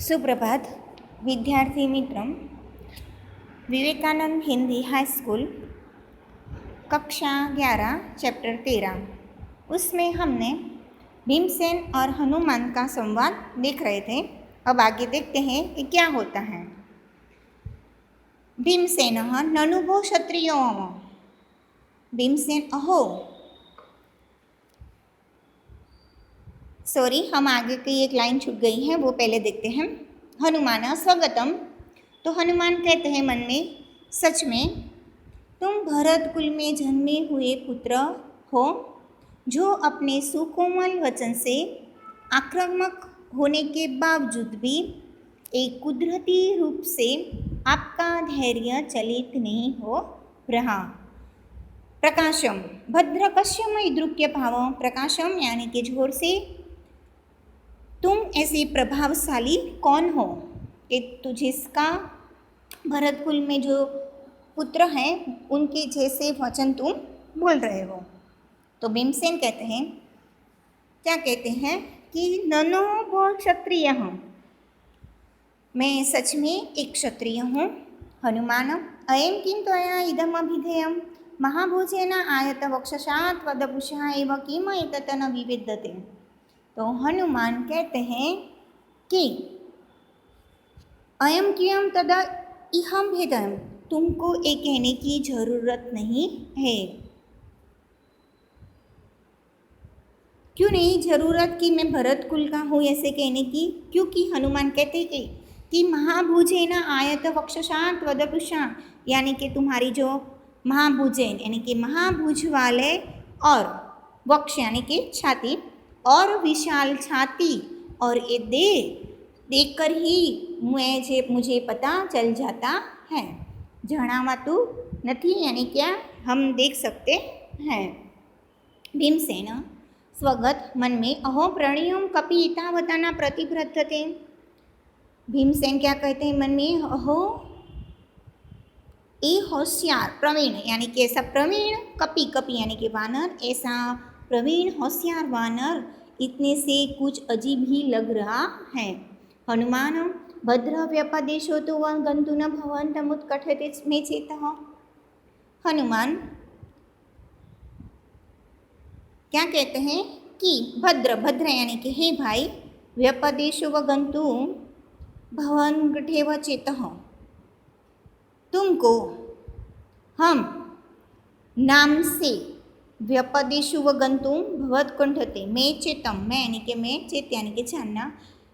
सुप्रभात विद्यार्थी मित्रों। विवेकानंद हिंदी हाई स्कूल कक्षा 11 चैप्टर 13 उसमें हमने भीमसेन और हनुमान का संवाद देख रहे थे। अब आगे देखते हैं कि क्या होता है। भीमसेन ननुभो क्षत्रियो भीमसेन अहो हम आगे की एक लाइन छूट गई है, वो पहले देखते हैं। हनुमान स्वगतम, तो हनुमान कहते हैं मन में, सच में तुम भरत कुल में जन्मे हुए पुत्र हो, जो अपने सुकोमल वचन से आक्रामक होने के बावजूद भी एक कुदरती रूप से आपका धैर्य चलित नहीं हो रहा। प्रकाशम भद्रकश्यम इद्रुक्य भाव, प्रकाशम यानी कि जोर से तुम ऐसे प्रभावशाली कौन हो कि जिसका भरत कुल में जो पुत्र हैं उनके जैसे वचन तुम बोल रहे हो। तो भीमसेन कहते हैं, क्या कहते हैं कि ननो वो क्षत्रिय हूँ, मैं सच में एक क्षत्रिय हूँ। हनुमान अयम किम त्वया इदम अभिधेयम महाभुजेन आयत वक्षसात् वदपुषा एव किम एतत् न विविद्यते। तो हनुमान कहते हैं कि अयम कियम तदा इहम भेदम, तुमको ये कहने की जरूरत नहीं है। क्यों नहीं जरूरत कि मैं भरत कुल का हूँ ऐसे कहने की? क्योंकि हनुमान कहते हैं कि महाभुजेन आयत वक्षसात् वदपुषा, यानी कि तुम्हारी जो महाभुजेन यानी कि महाभुज वाले और वक्ष यानी कि छाती और विशाल छाती और ये देखकर ही मुझे पता चल जाता है। जणावातु नहीं यानी क्या हम देख सकते हैं। भीमसेन स्वगत मन में अहो प्रणीयम कपि एतावता प्रतिभ्रत्यते। भीमसेन क्या कहते हैं मन में, अहो ए होशियार प्रवीण यानी कि ऐसा प्रवीण कपि यानी कि वानर, ऐसा प्रवीण होशियार वानर इतने से कुछ अजीब ही लग रहा है। हनुमान भद्र व्यपदेशो तो वह गंतु न भवन तमुत्कठते में चेतः। हनुमान क्या कहते हैं कि भद्र यानी कि हे भाई, व्यपदेशो व गंतु भवन गठे व चेतः, तुमको हम नाम से व्यपदेशु व गंतुम भवत कंठते मैं चेतम, मैं यानी कि मैं चेत यानी कि जानना,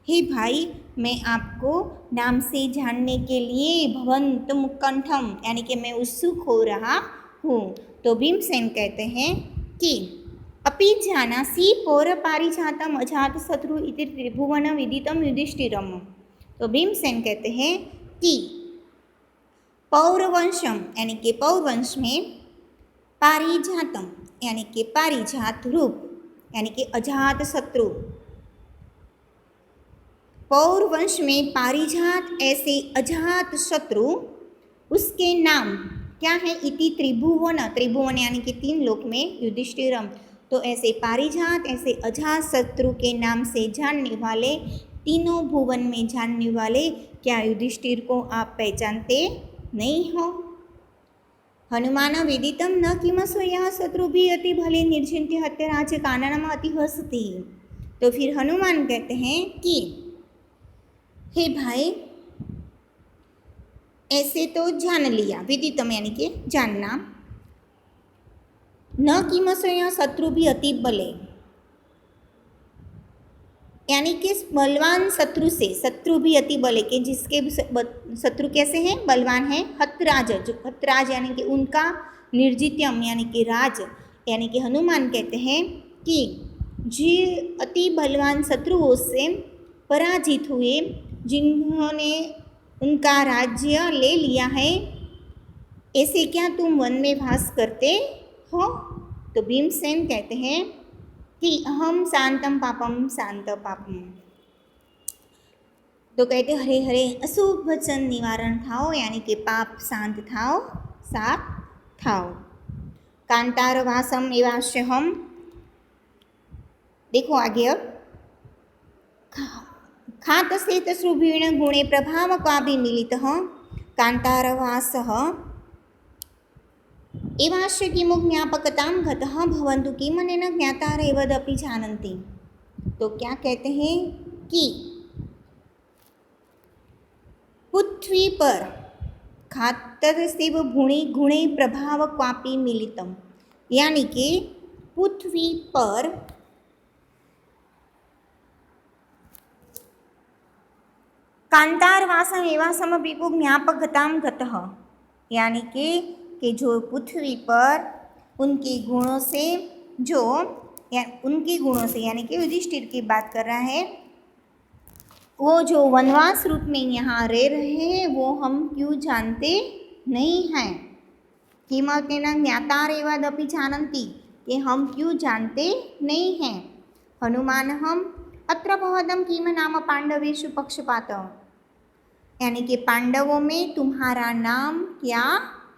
हे भाई मैं आपको नाम से जानने के लिए भवंतम कंठम यानी कि मैं उत्सुक हो रहा हूँ। तो भीमसेन कहते हैं कि अपि जानासि पौर पारिजातम अजात शत्रु इति त्रिभुवन विदितम युधिष्ठिरम। तो भीमसेन कहते हैं कि पौरवंशम यानी कि पौरवंश में पारिजातम यानी कि पारिजात रूप यानी कि अजात शत्रु, पौरवंश में पारिजात ऐसे अजात शत्रु, उसके नाम क्या है, इति त्रिभुवन यानी कि 3 लोक में युधिष्ठिरम। तो ऐसे पारिजात ऐसे अजात शत्रु के नाम से जानने वाले, तीनों भुवन में जानने वाले, क्या युधिष्ठिर को आप पहचानते नहीं हो? हनुमान विदितम न किमसो यह शत्रु भी अति भले निर्चिंत्य हत्यराज काननमा अति हसती। तो फिर हनुमान कहते हैं कि हे भाई ऐसे तो जान लिया, विदितम यानी कि जानना, न किमसो यह शत्रु भी अति बले यानी कि बलवान शत्रु से, शत्रु भी अति बले के जिसके शत्रु कैसे हैं, बलवान है। हतराज, जो हतराज यानी कि उनका निर्जित्यम यानी कि राज, यानी कि हनुमान कहते हैं कि जी अति बलवान शत्रुओं से पराजित हुए, जिन्होंने उनका राज्य ले लिया है, ऐसे क्या तुम वन में वास करते हो? तो भीमसेन कहते हैं कि अहम शांतम पापम शांत पापम। तो कहते हरे हरे अशुभ वचन निवारण थाओ यानी कि पाप शांत थाओ, साफ थाओ। कांतार वासम एवाश्य देखो आगे अब खातसेतसृभीण गुणे प्रभावकापि मिलितः कान्तारवासः एवास्य किमु ज्ञापकतां गतः भवन्तु किमनेन ज्ञातारेवदपि जानन्ति। तो क्या कहते हैं कि पृथ्वी पर खातरसेव गुणे प्रभाव क्वापि मिलितम, यानी कि पृथ्वी पर कांतारवासम एवं समपीपु ज्ञापकताम गतः, यानी कि जो पृथ्वी पर उनके गुणों से यानी कि युधिष्ठिर की बात कर रहा है, वो जो वनवास रूप में यहाँ रह रहे हैं वो हम क्यों जानते नहीं हैं। किमतेन ज्ञातारेवदपि जानन्ति, कि हम क्यों जानते नहीं हैं। हनुमान हम अत्र भवदं किम नाम पांडवेषु पक्षपात, यानी कि पांडवों में तुम्हारा नाम क्या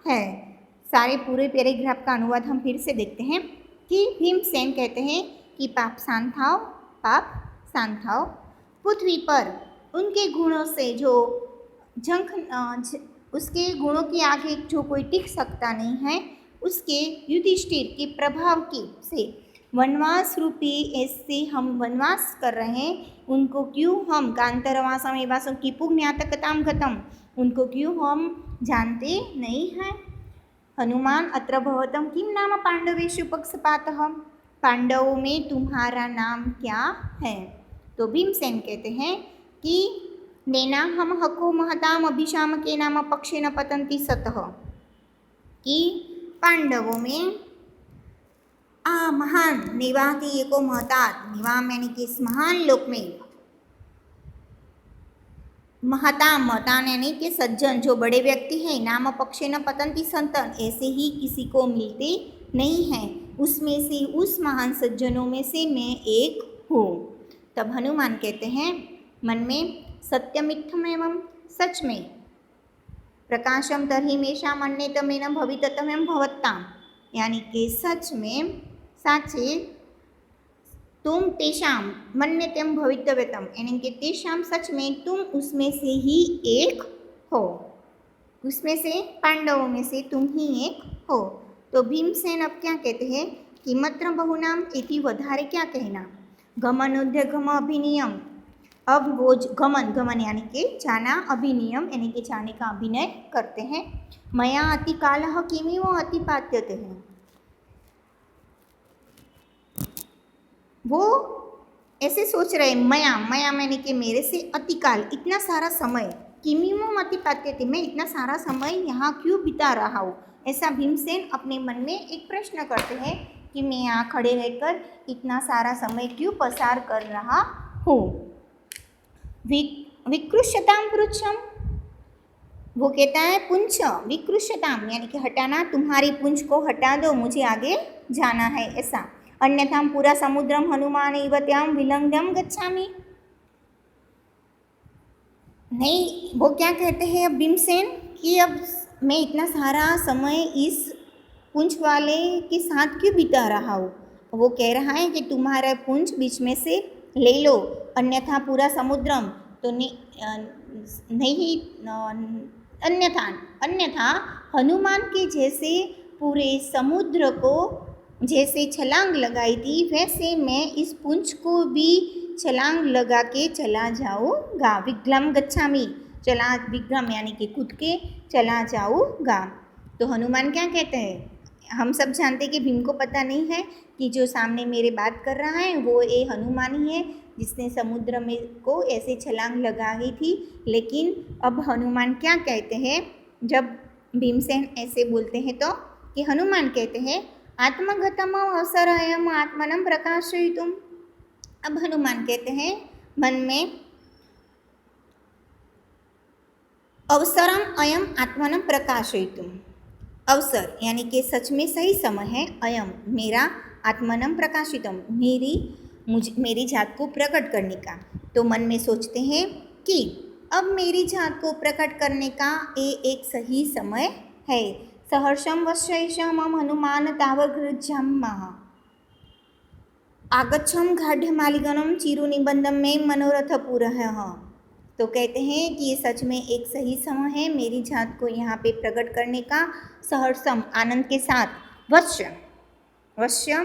है। सारे पूरे पैराग्राफ का अनुवाद हम फिर से देखते हैं कि भीमसेन कहते हैं कि पाप शांत थाओ, पृथ्वी पर उनके गुणों से जो उसके गुणों के आगे जो कोई टिक सकता नहीं है, उसके युधिष्ठिर के प्रभाव की से वनवास रूपी ऐसे हम वनवास कर रहे हैं, उनको क्यों हम कांतरवासम एवासम किपु ज्ञातकताम गतम, उनको क्यों हम जानते नहीं हैं। हनुमान अत्र भवतम किम नाम पांडवेषु पक्षपातः, पांडवों में तुम्हारा नाम क्या है। तो भीमसेन कहते हैं कि नेना हम हको महताम अभिशाम के नाम पक्षे न पतंती सतः, कि पांडवों में महान निवाती एको महतात, निवाम यानी कि इस महान लोक में महतान यानी कि सज्जन जो बड़े व्यक्ति हैं, नाम पक्षे न पतंती संतन, ऐसे ही किसी को मिलते नहीं हैं, उसमें से उस महान सज्जनों में से मैं एक हूँ। तब हनुमान कहते हैं मन में सत्यमित्थम एवं सच में प्रकाशम तर्हि मेषाम अन्यतमेन भवितव्यम भवत्ताम, यानी कि सच में साचे तुम तेषाम मन्यतम भवितव्यतम, यानी कि तेषाम सच में तुम उसमें से ही एक हो, उसमें से पांडवों में से तुम ही एक हो। तो भीमसेन अब क्या कहते हैं कि मत्र बहुनाम इति वधारे क्या कहना, गमनोद्यगम अभिनियम, अब वो गमन यानी कि जाना, अभिनियम यानी कि जाने का अभिनय करते हैं। मया अति कालः किमिव अतिपात्यते हैं, वो ऐसे सोच रहे मया यानी कि मेरे से अतिकाल इतना सारा समय, किमिव अतिपात्यते मैं इतना सारा समय यहाँ क्यों बिता रहा हूँ। ऐसा भीमसेन अपने मन में एक प्रश्न करते हैं कि मैं यहाँ खड़े रहकर इतना सारा समय क्यों पसार कर रहा हूँ। विकृष्यताम पृच्छम, वो कहता है पुंछ विकृष्यताम यानी कि हटाना, तुम्हारी पुंछ को हटा दो, मुझे आगे जाना है ऐसा। अन्यथा पूरा समुद्रम हनुमान इवत्याम विलंघ्यम गच्छामि, नहीं वो क्या कहते हैं अब भीमसेन कि अब मैं इतना सारा समय इस पुंछ वाले के साथ क्यों बिता रहा हूँ। वो कह रहा है कि तुम्हारा पुंछ बीच में से ले लो, अन्यथा पूरा समुद्रम तो नहीं, अन्यथा हनुमान के जैसे पूरे समुद्र को जैसे छलांग लगाई थी, वैसे मैं इस पुंछ को भी छलांग लगा के चला जाऊँगा। विग्लम गच्छामि, विग्रम यानी कि कूद के चला जाऊँगा। तो हनुमान क्या कहते हैं, हम सब जानते कि भीम को पता नहीं है कि जो सामने मेरे बात कर रहा है वो ये हनुमान ही है जिसने समुद्र में को ऐसे छलांग लगाई थी। लेकिन अब हनुमान क्या कहते हैं, जब भीमसेन ऐसे बोलते हैं तो कि हनुमान कहते हैं आत्मगतम अवसर अयम आत्मनम प्रकाशयितुम। अब हनुमान कहते हैं मन में अवसरम अयम आत्मनम प्रकाशयितुम, अवसर यानी कि सच में सही समय है, अयम मेरा, आत्मनम प्रकाशितम मेरी जात को प्रकट करने का। तो मन में सोचते हैं कि अब मेरी जात को प्रकट करने का ये एक सही समय है। सहर्षम वश्यम हनुमान तावगृहम, आगच्छम गाढ्यमालिगनम चिरु निबंधम में मनोरथ पूरः। तो कहते हैं कि ये सच में एक सही समय है मेरी जात को यहाँ पे प्रकट करने का, सहर्षम आनंद के साथ। वश्य वश्य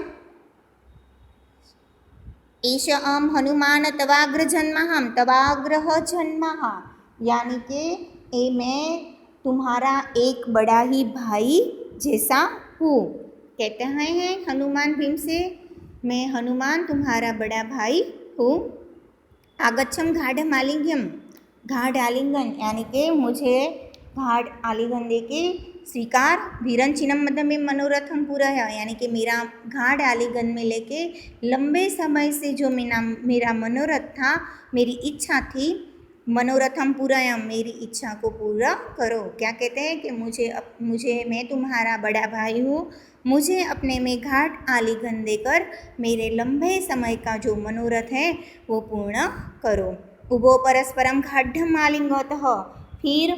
एष अहम हनुमान तवाग्र जन्महम तवाग्रह जन्मः, यानी कि ए मैं तुम्हारा एक बड़ा ही भाई जैसा हूँ। कहते हैं हनुमान भीम से, मैं हनुमान तुम्हारा बड़ा भाई हूँ। आगच्छम गाढ़ आलिंगम, गाढ़ आलिंगन यानी कि मुझे गाढ़ आलिंगन दे के स्वीकार। वीरंचिनम मतलब में मनोरथम पूरा है, यानी कि मेरा गाढ़ आलिंगन में लेके लंबे समय से जो मेरा मनोरथ था, मेरी इच्छा थी, मनोरथम पूरायम मेरी इच्छा को पूरा करो। क्या कहते हैं कि मुझे मैं तुम्हारा बड़ा भाई हूँ, मुझे अपने में घाट आलिंगन देकर मेरे लंबे समय का जो मनोरथ है वो पूर्ण करो। उभो परस्परम घाढ़म आलिंगतः, फिर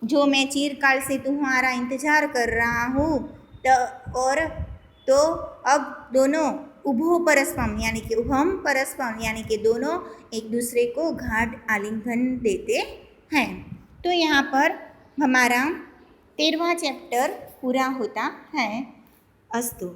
जो मैं चिरकाल से तुम्हारा इंतजार कर रहा हूँ तो अब दोनों उभो परस्पम यानी कि उभम परस्पम यानी कि दोनों एक दूसरे को घाट आलिंगन देते हैं। तो यहाँ पर हमारा 13वां चैप्टर पूरा होता है। अस्तु।